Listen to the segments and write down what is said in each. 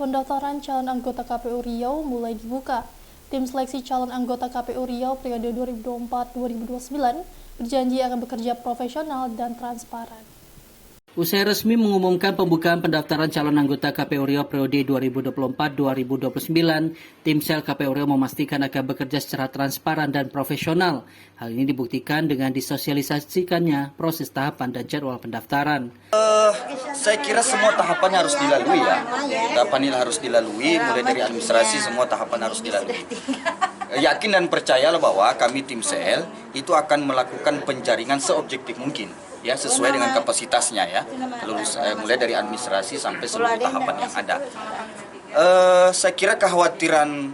pendaftaran calon anggota KPU Riau mulai dibuka. Tim seleksi calon anggota KPU Riau periode 2024-2029 berjanji akan bekerja profesional dan transparan. Usai resmi mengumumkan pembukaan pendaftaran calon anggota KPU Riau periode 2024-2029, tim sel KPU Riau memastikan akan bekerja secara transparan dan profesional. Hal ini dibuktikan dengan disosialisasikannya proses tahapan dan jadwal pendaftaran. Saya kira semua tahapan harus dilalui ya. Tahapan ini harus dilalui, mulai dari administrasi semua tahapan harus dilalui. Yakin dan percayalah bahwa kami tim sel itu akan melakukan penjaringan seobjektif mungkin. Ya, sesuai dengan kapasitasnya ya, mulai dari administrasi sampai seluruh tahapan yang ada. Saya kira kekhawatiran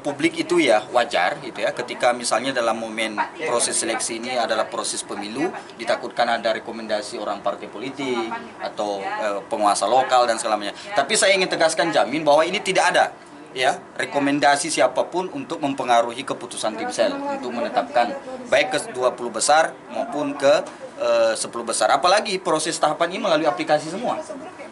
publik itu ya wajar gitu ya, ketika misalnya dalam momen proses seleksi ini adalah proses pemilu, ditakutkan ada rekomendasi orang partai politik atau penguasa lokal dan segalanya. Tapi saya ingin tegaskan jamin bahwa ini tidak ada ya rekomendasi siapapun untuk mempengaruhi keputusan tim sel untuk menetapkan baik ke 20 besar maupun ke 10 besar. Apalagi proses tahapan ini melalui aplikasi semua.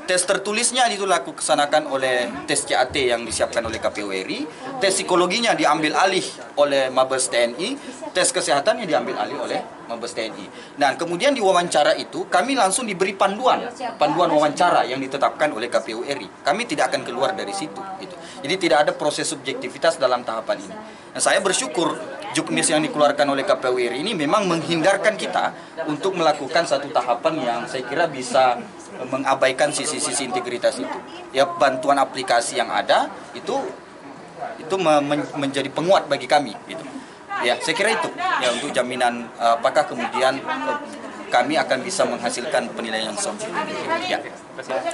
Tes tertulisnya itu dilaksanakan oleh tes CAT yang disiapkan oleh KPU RI, tes psikologinya diambil alih oleh Mabes TNI, tes kesehatannya diambil alih oleh Mabes TNI. Dan kemudian di wawancara itu kami langsung diberi panduan wawancara yang ditetapkan oleh KPU RI. Kami tidak akan keluar dari situ. Gitu. Jadi tidak ada proses subjektivitas dalam tahapan ini. Nah, saya bersyukur juknis yang dikeluarkan oleh KPU RI ini memang menghindarkan kita untuk melakukan satu tahapan yang saya kira bisa mengabaikan sisi-sisi integritas itu. Ya, bantuan aplikasi yang ada itu menjadi penguat bagi kami gitu. Ya, saya kira itu ya untuk jaminan apakah kemudian kami akan bisa menghasilkan penilaian yang subjektif.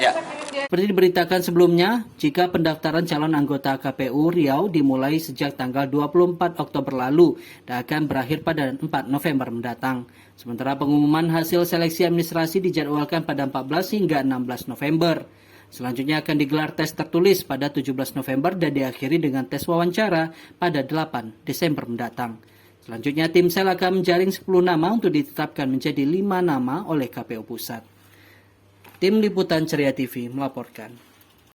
Ya. Seperti diberitakan sebelumnya, jika pendaftaran calon anggota KPU Riau dimulai sejak tanggal 24 Oktober lalu dan akan berakhir pada 4 November mendatang. Sementara pengumuman hasil seleksi administrasi dijadwalkan pada 14 hingga 16 November. Selanjutnya akan digelar tes tertulis pada 17 November dan diakhiri dengan tes wawancara pada 8 Desember mendatang. Selanjutnya tim sel akan menjaring 10 nama untuk ditetapkan menjadi 5 nama oleh KPU Pusat. Tim Liputan Ceria TV melaporkan.